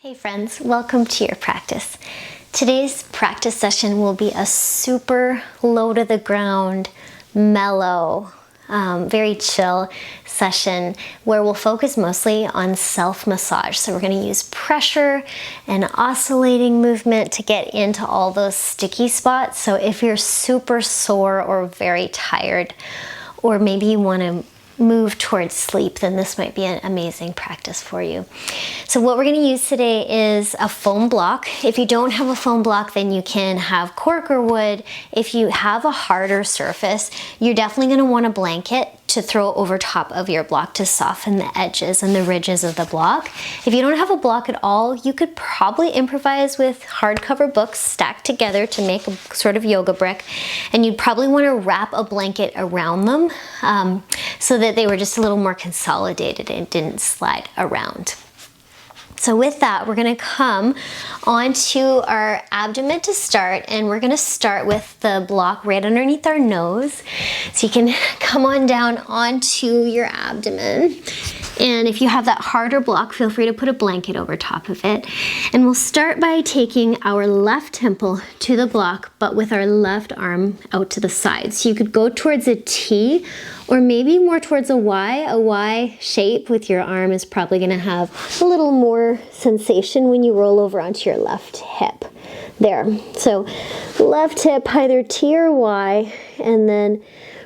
Hey friends, welcome to your practice. Today's practice session will be a super low to the ground, mellow, very chill session where we'll focus mostly on self-massage. So we're going to use pressure and oscillating movement to get into all those sticky spots. So if you're super sore or very tired, or maybe you want to move towards sleep, then this might be an amazing practice for you. So what we're going to use today is a foam block. If you don't have a foam block, then you can have cork or wood. If you have a harder surface, you're definitely going to want a blanket to throw over top of your block to soften the edges and the ridges of the block. If you don't have a block at all, you could probably improvise with hardcover books stacked together to make a sort of yoga brick, and you'd probably want to wrap a blanket around them so that they were just a little more consolidated and didn't slide around. So with that, we're going to come onto our abdomen to start, and we're going to start with the block right underneath our nose. So you can come on down onto your abdomen. And if you have that harder block, feel free to put a blanket over top of it. And we'll start by taking our left temple to the block, but with our left arm out to the side. So you could go towards a T, or maybe more towards a Y. A Y shape with your arm is probably going to have a little more sensation when you roll over onto your left hip. There. So left hip, either T or Y, and then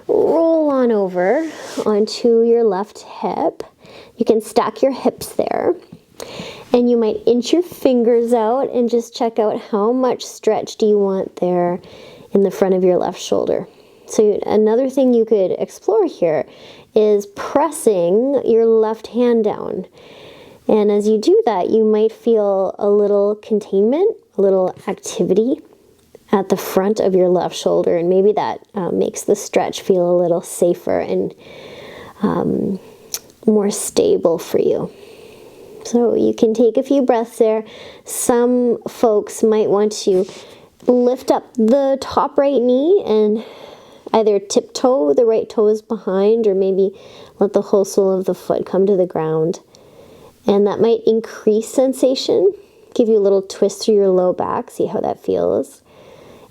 roll on over onto your left hip. You can stack your hips there, and you might inch your fingers out and just check out how much stretch do you want there in the front of your left shoulder. So another thing you could explore here is pressing your left hand down. And as you do that, you might feel a little containment, a little activity at the front of your left shoulder, and maybe that makes the stretch feel a little safer and more stable for you. So you can take a few breaths there. Some folks might want to lift up the top right knee and either tiptoe the right toes behind, or maybe let the whole sole of the foot come to the ground. And that might increase sensation, give you a little twist through your low back, see how that feels.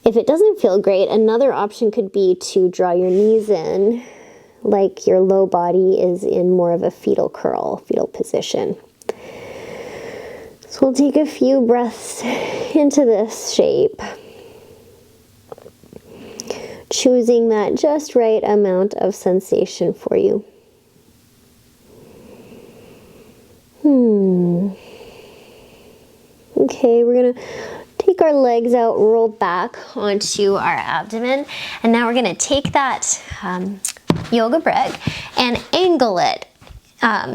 If it doesn't feel great, another option could be to draw your knees in like your low body is in more of a fetal curl, fetal position. So we'll take a few breaths into this shape, choosing that just right amount of sensation for you. Okay, we're going to take our legs out, roll back onto our abdomen, and now we're going to take that yoga brick and angle it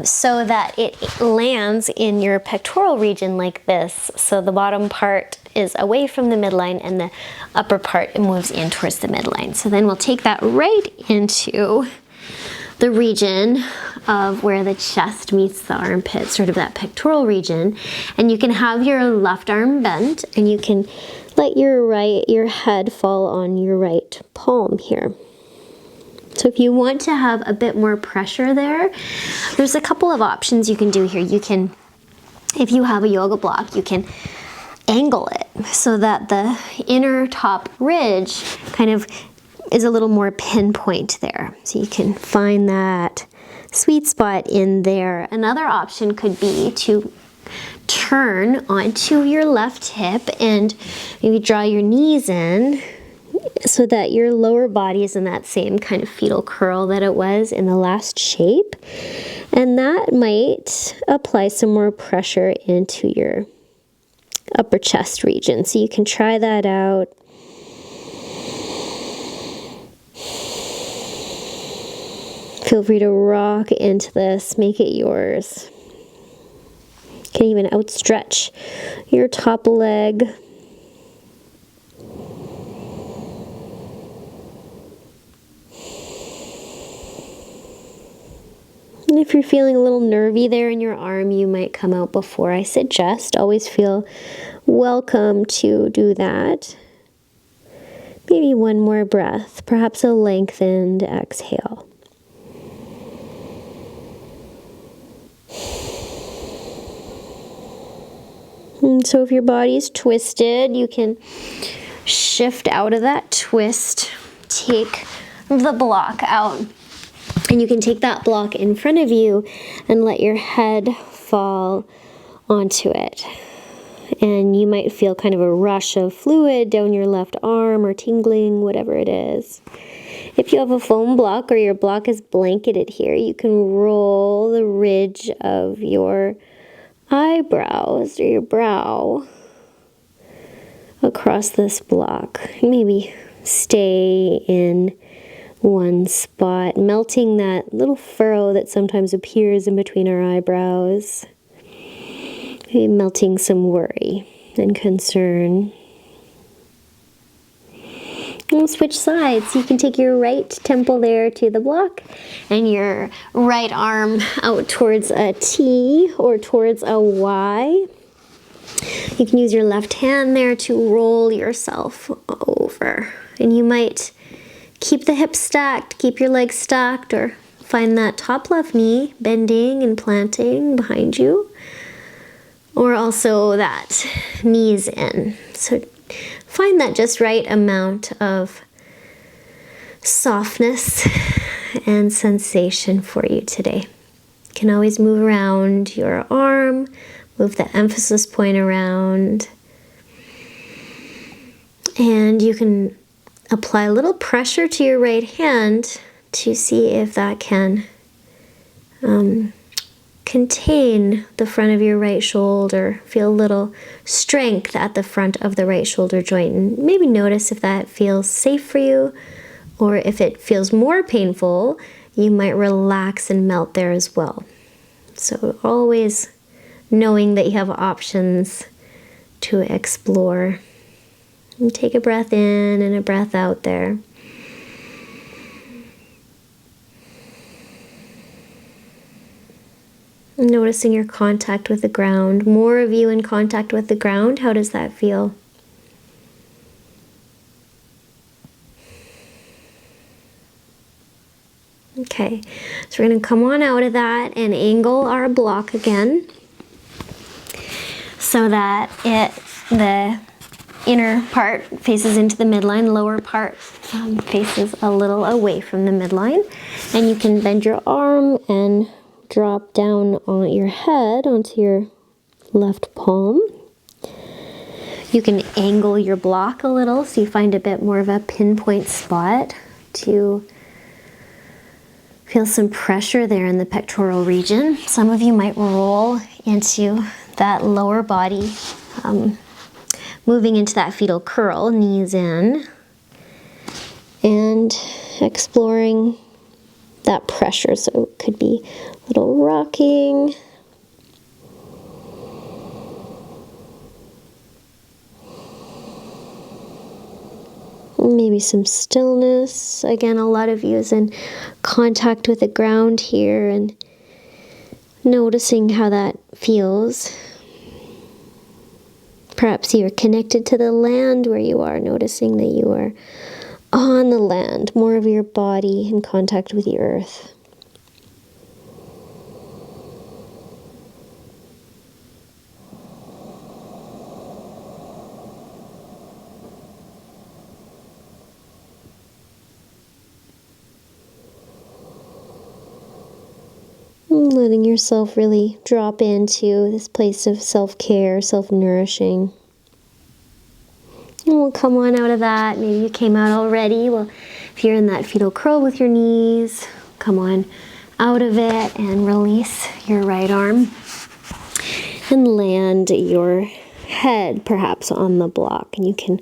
so that it lands in your pectoral region like this. So the bottom part is away from the midline and the upper part moves in towards the midline. So then we'll take that right into the region of where the chest meets the armpit, sort of that pectoral region. And you can have your left arm bent, and you can let your head fall on your right palm here. So if you want to have a bit more pressure there, there's a couple of options you can do here. You can, if you have a yoga block, you can angle it so that the inner top ridge kind of is a little more pinpoint there. So you can find that sweet spot in there. Another option could be to turn onto your left hip and maybe draw your knees in so that your lower body is in that same kind of fetal curl that it was in the last shape. And that might apply some more pressure into your upper chest region. So you can try that out. Feel free to rock into this, make it yours. You can even outstretch your top leg. And if you're feeling a little nervy there in your arm, you might come out before I suggest. Always feel welcome to do that. Maybe one more breath, perhaps a lengthened exhale. And so if your body's twisted, you can shift out of that twist, take the block out, and you can take that block in front of you and let your head fall onto it. And you might feel kind of a rush of fluid down your left arm or tingling, whatever it is. If you have a foam block or your block is blanketed here, you can roll the ridge of your eyebrows or your brow across this block. Maybe stay in one spot, melting that little furrow that sometimes appears in between our eyebrows. Maybe melting some worry and concern. We'll switch sides. You can take your right temple there to the block and your right arm out towards a T or towards a Y. You can use your left hand there to roll yourself over. And you might keep the hips stacked, keep your legs stacked, or find that top left knee bending and planting behind you. Or also that knees in. So find that just right amount of softness and sensation for you today. You can always move around your arm, move the emphasis point around, and you can apply a little pressure to your right hand to see if that can contain the front of your right shoulder. Feel a little strength at the front of the right shoulder joint, and maybe notice if that feels safe for you, or if it feels more painful, you might relax and melt there as well. So always knowing that you have options to explore. And take a breath in and a breath out there. Noticing your contact with the ground. More of you in contact with the ground. How does that feel? Okay, so we're going to come on out of that and angle our block again so that the inner part faces into the midline, lower part faces a little away from the midline. And you can bend your arm and drop down on your head onto your left palm. You can angle your block a little so you find a bit more of a pinpoint spot to feel some pressure there in the pectoral region. Some of you might roll into that lower body, moving into that fetal curl, knees in, and exploring that pressure. So it could be a little rocking, maybe some stillness. Again, a lot of you is in contact with the ground here and noticing how that feels. Perhaps you're connected to the land where you are, noticing that you are on the land, more of your body in contact with the earth. Letting yourself really drop into this place of self-care, self-nourishing. And we'll come on out of that. Maybe you came out already. Well, if you're in that fetal curl with your knees, come on out of it and release your right arm. And land your head perhaps on the block. And you can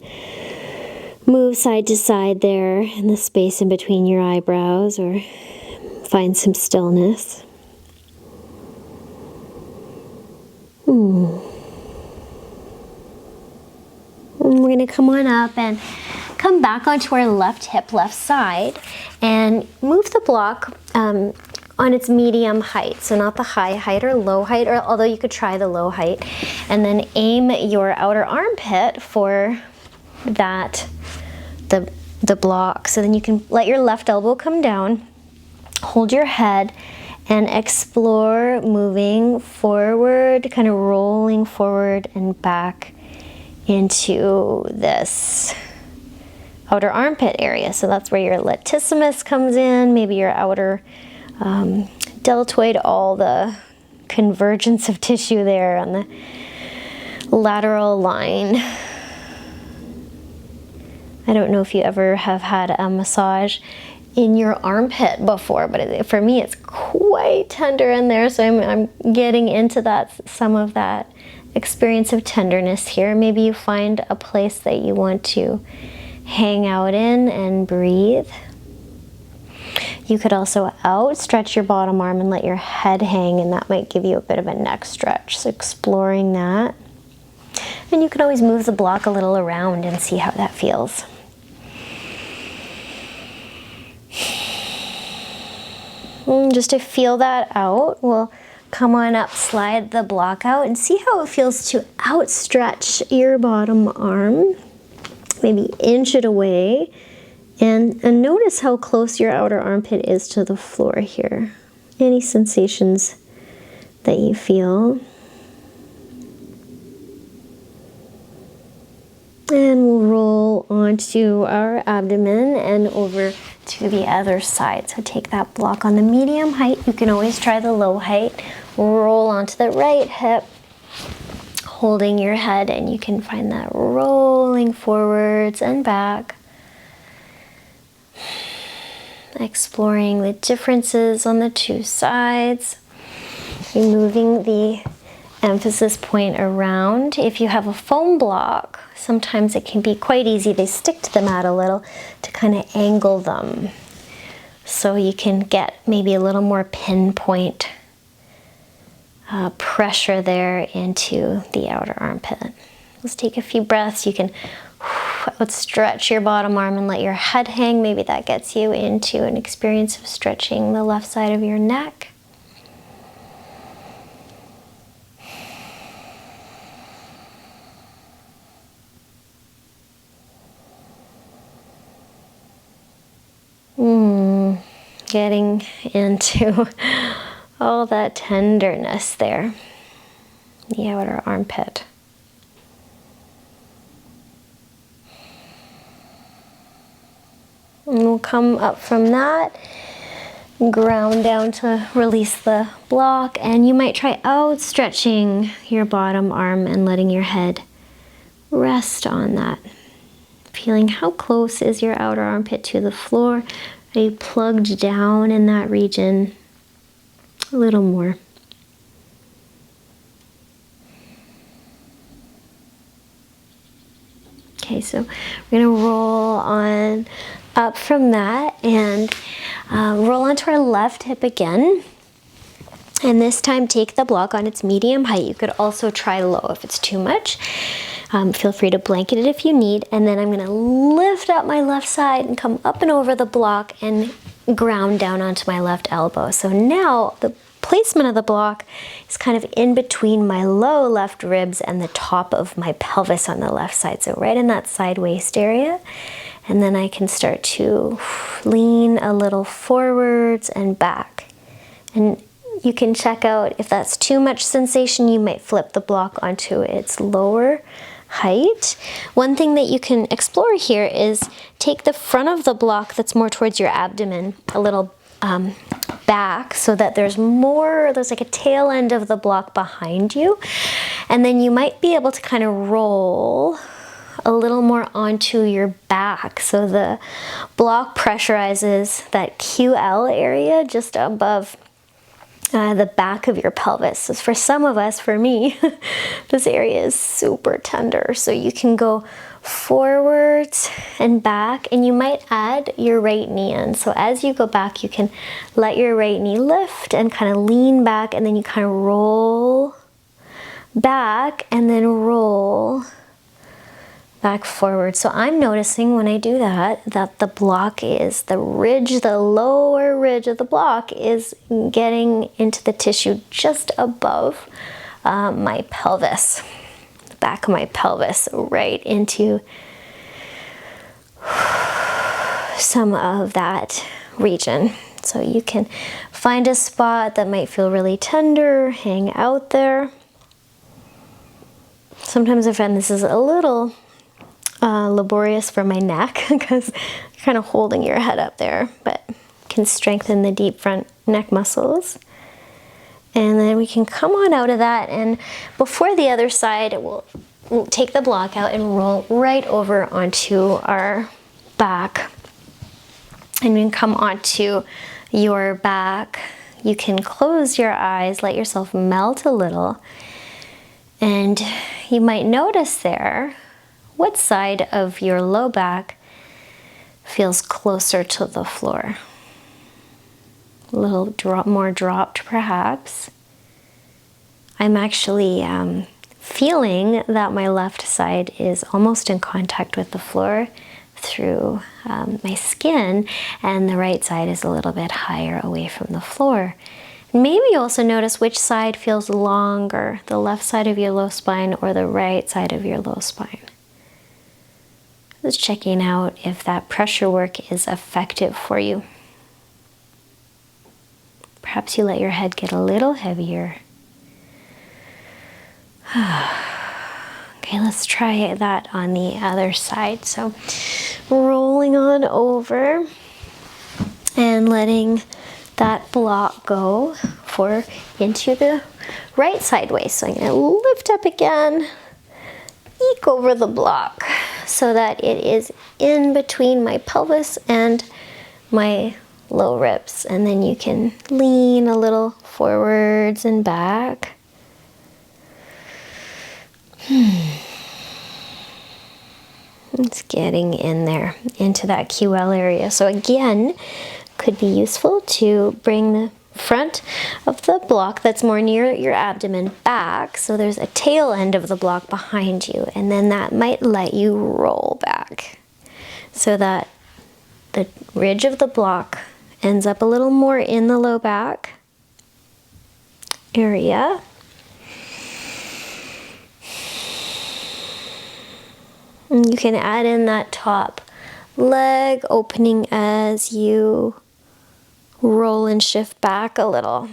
move side to side there in the space in between your eyebrows, or find some stillness. And we're going to come on up and come back onto our left hip, left side, and move the block on its medium height. So not the high height or low height, or although you could try the low height. And then aim your outer armpit for that, the block. So then you can let your left elbow come down, hold your head, and explore moving forward, kind of rolling forward and back into this outer armpit area. So that's where your latissimus comes in, maybe your outer deltoid, all the convergence of tissue there on the lateral line. I don't know if you ever have had a massage in your armpit before, but for me it's quite tender in there, so I'm getting into that, some of that experience of tenderness here. Maybe you find a place that you want to hang out in and breathe. You could also outstretch your bottom arm and let your head hang, and that might give you a bit of a neck stretch, so exploring that. And you can always move the block a little around and see how that feels. Just to feel that out, we'll come on up, slide the block out, and see how it feels to outstretch your bottom arm. Maybe inch it away, and notice how close your outer armpit is to the floor here. Any sensations that you feel. And we'll roll onto our abdomen and over to the other side. So take that block on the medium height. You can always try the low height. Roll onto the right hip, holding your head, and you can find that rolling forwards and back. Exploring the differences on the two sides. Removing the emphasis point around. If you have a foam block, sometimes it can be quite easy. They stick to the mat a little to kind of angle them. So you can get maybe a little more pinpoint pressure there into the outer armpit. Let's take a few breaths. You can stretch your bottom arm and let your head hang. Maybe that gets you into an experience of stretching the left side of your neck. Getting into all that tenderness there, the outer armpit. And we'll come up from that, ground down to release the block, and you might try outstretching your bottom arm and letting your head rest on that. Feeling how close is your outer armpit to the floor. Are you plugged down in that region? A little more. Okay, so we're gonna roll on up from that and roll onto our left hip again. And this time take the block on its medium height. You could also try low if it's too much. Feel free to blanket it if you need. And then I'm gonna lift up my left side and come up and over the block and ground down onto my left elbow. So now the placement of the block is kind of in between my low left ribs and the top of my pelvis on the left side. So right in that side waist area. And then I can start to lean a little forwards and back. And you can check out if that's too much sensation, you might flip the block onto its lower height. One thing that you can explore here is take the front of the block that's more towards your abdomen a little back so that there's like a tail end of the block behind you. And then you might be able to kind of roll a little more onto your back. So the block pressurizes that QL area just above the back of your pelvis. So for some of us, for me, this area is super tender. So you can go forwards and back, and you might add your right knee in. So as you go back, you can let your right knee lift and kind of lean back, and then you kind of roll back and then roll back forward. So I'm noticing when I do that, that the block is, the lower ridge of the block is getting into the tissue just above my pelvis, the back of my pelvis, right into some of that region. So you can find a spot that might feel really tender, hang out there. Sometimes I find this is a little laborious for my neck because you're kind of holding your head up there, but can strengthen the deep front neck muscles. And then we can come on out of that, and before the other side, we'll take the block out and roll right over onto our back. And we can come onto your back. You can close your eyes, let yourself melt a little, and you might notice there what side of your low back feels closer to the floor. A little more dropped perhaps. I'm actually feeling that my left side is almost in contact with the floor through my skin, and the right side is a little bit higher away from the floor. Maybe you also notice which side feels longer, the left side of your low spine or the right side of your low spine. Just checking out if that pressure work is effective for you. Perhaps you let your head get a little heavier. Okay, let's try that on the other side. So rolling on over and letting that block go into the right sideways. So I'm going to lift up again, eke over the block so that it is in between my pelvis and my low ribs. And then you can lean a little forwards and back. It's getting in there into that QL area. So again, could be useful to bring the front of the block that's more near your abdomen back, so there's a tail end of the block behind you, and then that might let you roll back so that the ridge of the block ends up a little more in the low back area. And you can add in that top leg opening as you roll and shift back a little.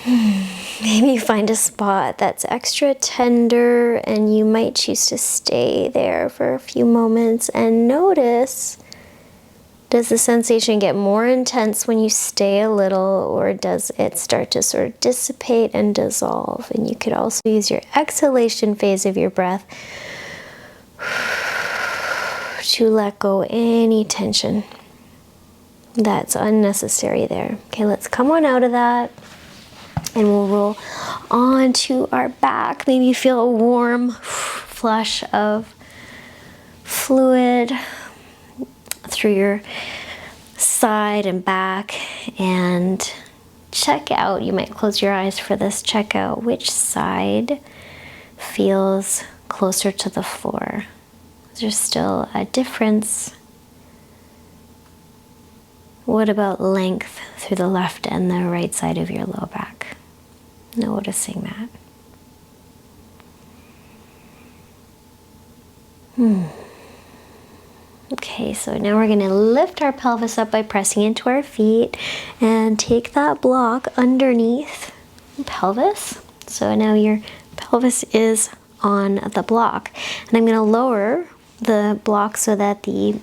Maybe you find a spot that's extra tender and you might choose to stay there for a few moments and notice, does the sensation get more intense when you stay a little, or does it start to sort of dissipate and dissolve? And you could also use your exhalation phase of your breath to let go any tension that's unnecessary there. Okay, let's come on out of that. And we'll roll onto our back. Maybe you feel a warm flush of fluid through your side and back, and check out, you might close your eyes for this, check out which side feels closer to the floor. Is there still a difference? What about length through the left and the right side of your low back? Noticing that. Okay, so now we're going to lift our pelvis up by pressing into our feet and take that block underneath the pelvis. So now your pelvis is on the block. And I'm going to lower the block so that the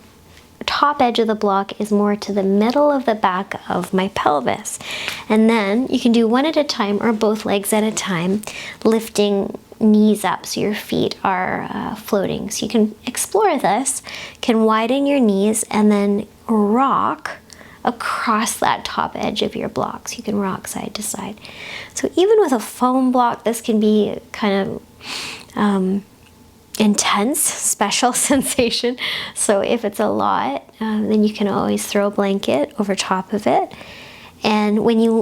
top edge of the block is more to the middle of the back of my pelvis. And then you can do one at a time or both legs at a time, lifting knees up so your feet are floating. So you can explore this, can widen your knees and then rock across that top edge of your block. So you can rock side to side. So even with a foam block, this can be kind of intense, special sensation. So if it's a lot, then you can always throw a blanket over top of it. And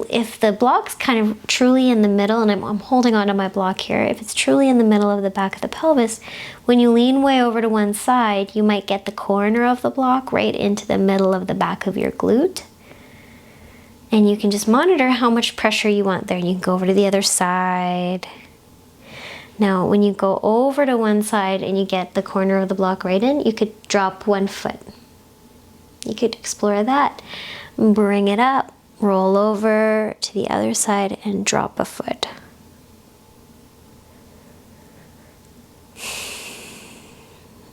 if the block's kind of truly in the middle, and I'm holding onto my block here, if it's truly in the middle of the back of the pelvis, when you lean way over to one side, you might get the corner of the block right into the middle of the back of your glute. And you can just monitor how much pressure you want there. You can go over to the other side. Now, when you go over to one side and you get the corner of the block right in, you could drop 1 foot. You could explore that. Bring it up, roll over to the other side and drop a foot.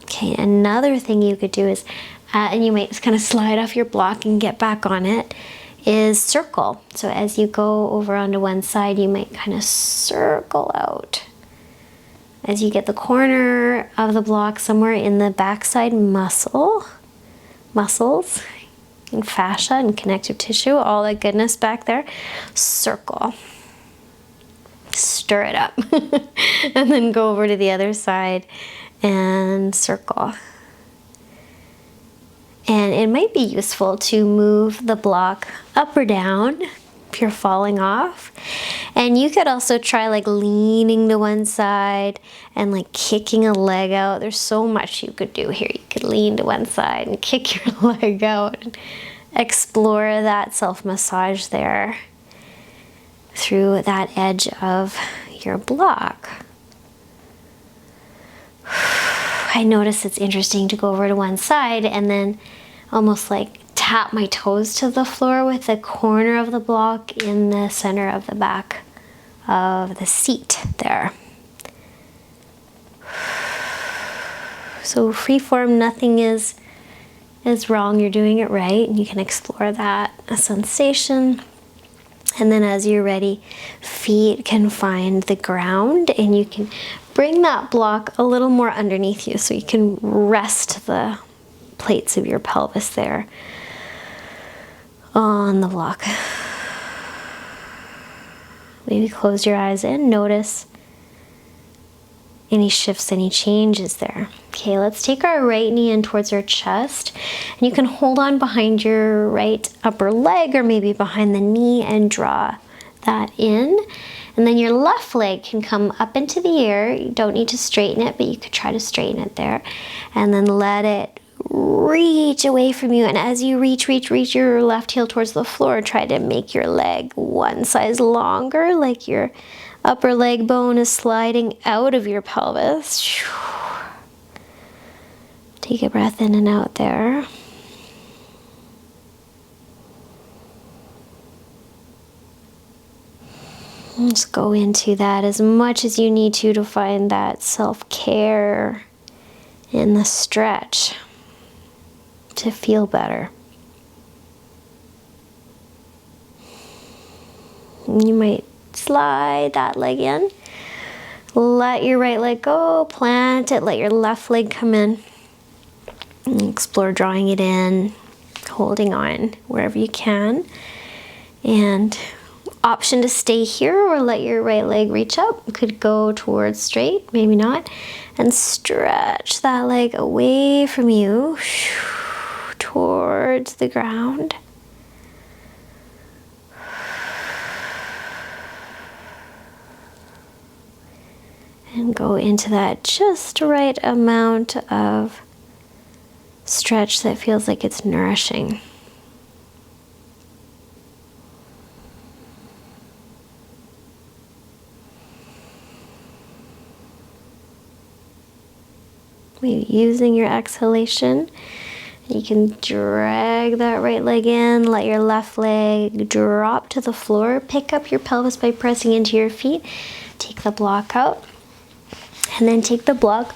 Okay, another thing you could do is, and you might kind of slide off your block and get back on it, is circle. So as you go over onto one side, you might kind of circle out. As you get the corner of the block somewhere in the backside muscles and fascia and connective tissue, all that goodness back there, circle. Stir it up. And then go over to the other side and circle. And it might be useful to move the block up or down if you're falling off. And you could also try like leaning to one side and like kicking a leg out. There's so much you could do here. You could lean to one side and kick your leg out and explore that self-massage there through that edge of your block. I notice it's interesting to go over to one side and then almost like tap my toes to the floor with the corner of the block in the center of the back of the seat there. So freeform, nothing is wrong. You're doing it right, and you can explore that sensation. And then as you're ready, feet can find the ground, and you can bring that block a little more underneath you so you can rest the plates of your pelvis there on the block. Maybe close your eyes and notice any shifts, any changes there. Okay, let's take our right knee in towards our chest, and you can hold on behind your right upper leg or maybe behind the knee and draw that in. And then your left leg can come up into the air. You don't need to straighten it, but you could try to straighten it there. And then let it reach away from you. And as you reach your left heel towards the floor, try to make your leg one size longer, like your upper leg bone is sliding out of your pelvis. Take a breath in and out there. Just go into that as much as you need to find that self-care in the stretch to feel better. You might slide that leg in. Let your right leg go, plant it, let your left leg come in. And explore drawing it in, holding on wherever you can. And option to stay here or let your right leg reach up. You could go towards straight, maybe not. And stretch that leg away from you towards the ground. And go into that just right amount of stretch that feels like it's nourishing. Maybe using your exhalation, you can drag that right leg in, let your left leg drop to the floor, pick up your pelvis by pressing into your feet, take the block out, and then take the block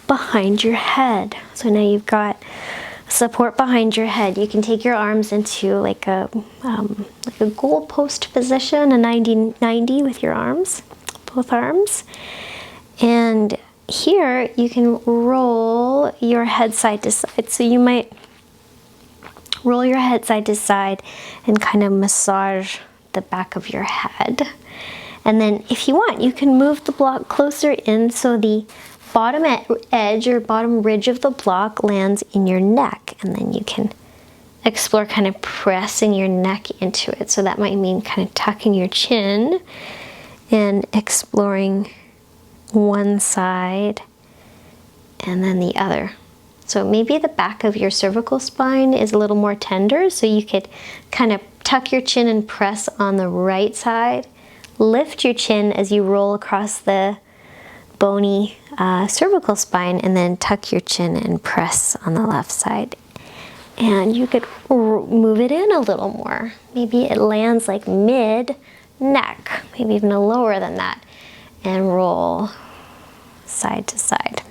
behind your head. So now you've got support behind your head. You can take your arms into like a goal post position, a 90-90 with your arms, both arms. And here you can roll your head side to side. So you might roll your head side to side and kind of massage the back of your head. And then if you want, you can move the block closer in so the bottom edge or bottom ridge of the block lands in your neck. And then you can explore kind of pressing your neck into it. So that might mean kind of tucking your chin and exploring one side and then the other. So maybe the back of your cervical spine is a little more tender, so you could kind of tuck your chin and press on the right side. Lift your chin as you roll across the bony cervical spine, and then tuck your chin and press on the left side. And you could move it in a little more. Maybe it lands like mid neck, maybe even a lower than that, and roll side to side.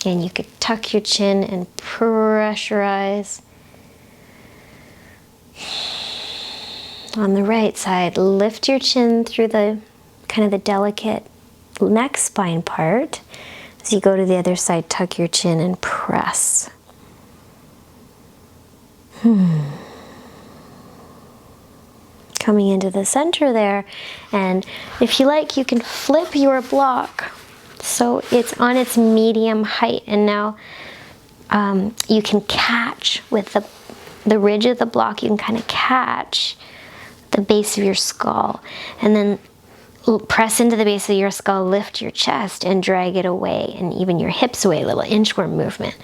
And you could tuck your chin and pressurize. On the right side, lift your chin through the kind of the delicate neck spine part. As you go to the other side, tuck your chin and press. Coming into the center there, and if you like, you can flip your block so it's on its medium height, and now you can catch with the ridge of the block. You can kind of catch the base of your skull, and then press into the base of your skull, lift your chest and drag it away, and even your hips away, a little inchworm movement.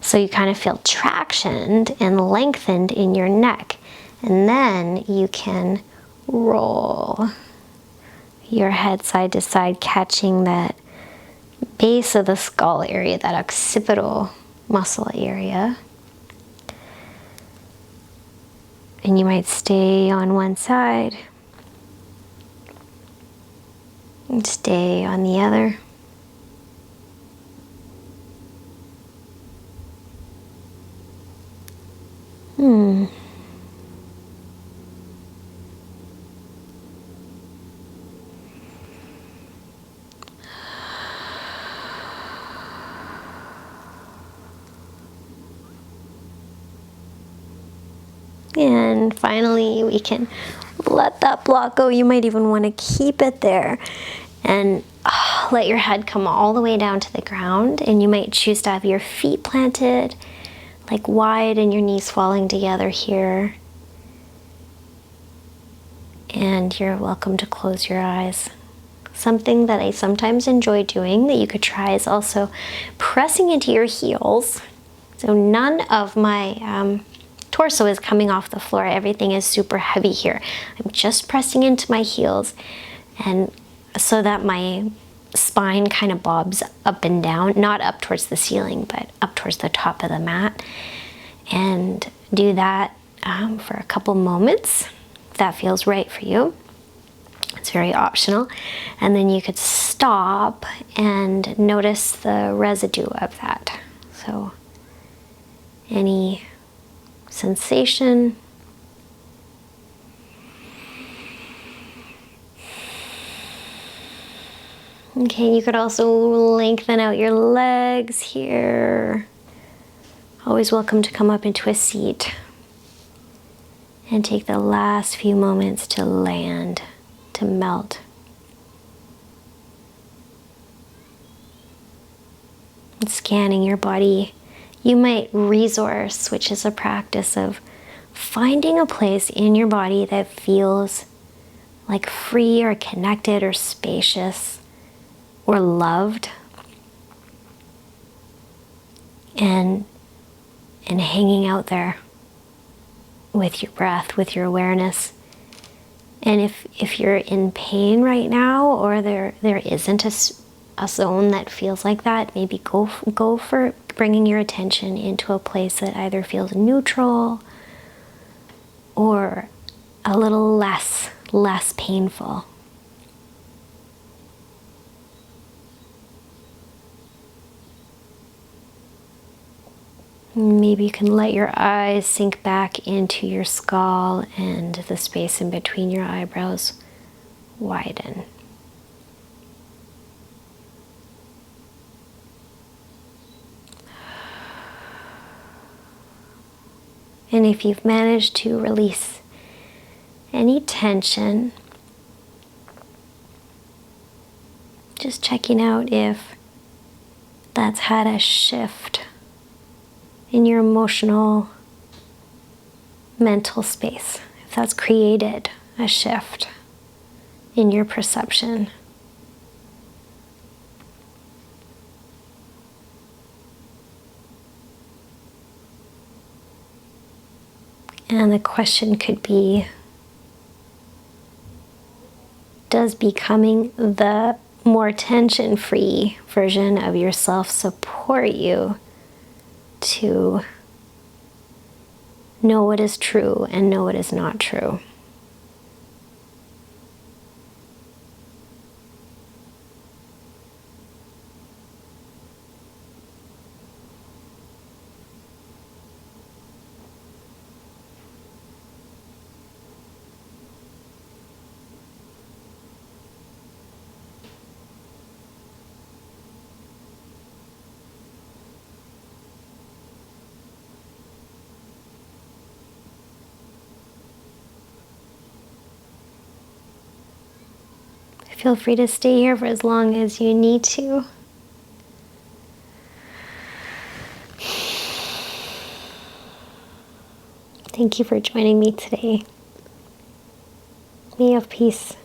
So you kind of feel tractioned and lengthened in your neck. And then you can roll your head side to side, catching that base of the skull area, that occipital muscle area. And you might stay on one side and stay on the other. And finally, we can let that block go. You might even want to keep it there and let your head come all the way down to the ground. And you might choose to have your feet planted like wide and your knees falling together here. And you're welcome to close your eyes. Something that I sometimes enjoy doing that you could try is also pressing into your heels. So none of my torso is coming off the floor. Everything is super heavy here. I'm just pressing into my heels, and so that my spine kind of bobs up and down, not up towards the ceiling, but up towards the top of the mat. And do that for a couple moments if that feels right for you. It's very optional. And then you could stop and notice the residue of that. So any sensation. Okay, you could also lengthen out your legs here. Always welcome to come up into a seat and take the last few moments to land, to melt. And scanning your body. You might resource, which is a practice of finding a place in your body that feels like free or connected or spacious or loved, and hanging out there with your breath, with your awareness. And if you're in pain right now, or there isn't a zone that feels like that, maybe go for bringing your attention into a place that either feels neutral or a little less painful. Maybe you can let your eyes sink back into your skull and the space in between your eyebrows widen. And if you've managed to release any tension, just checking out if that's had a shift in your emotional, mental space, if that's created a shift in your perception. And the question could be, does becoming the more tension-free version of yourself support you to know what is true and know what is not true? Feel free to stay here for as long as you need to. Thank you for joining me today. May you have peace.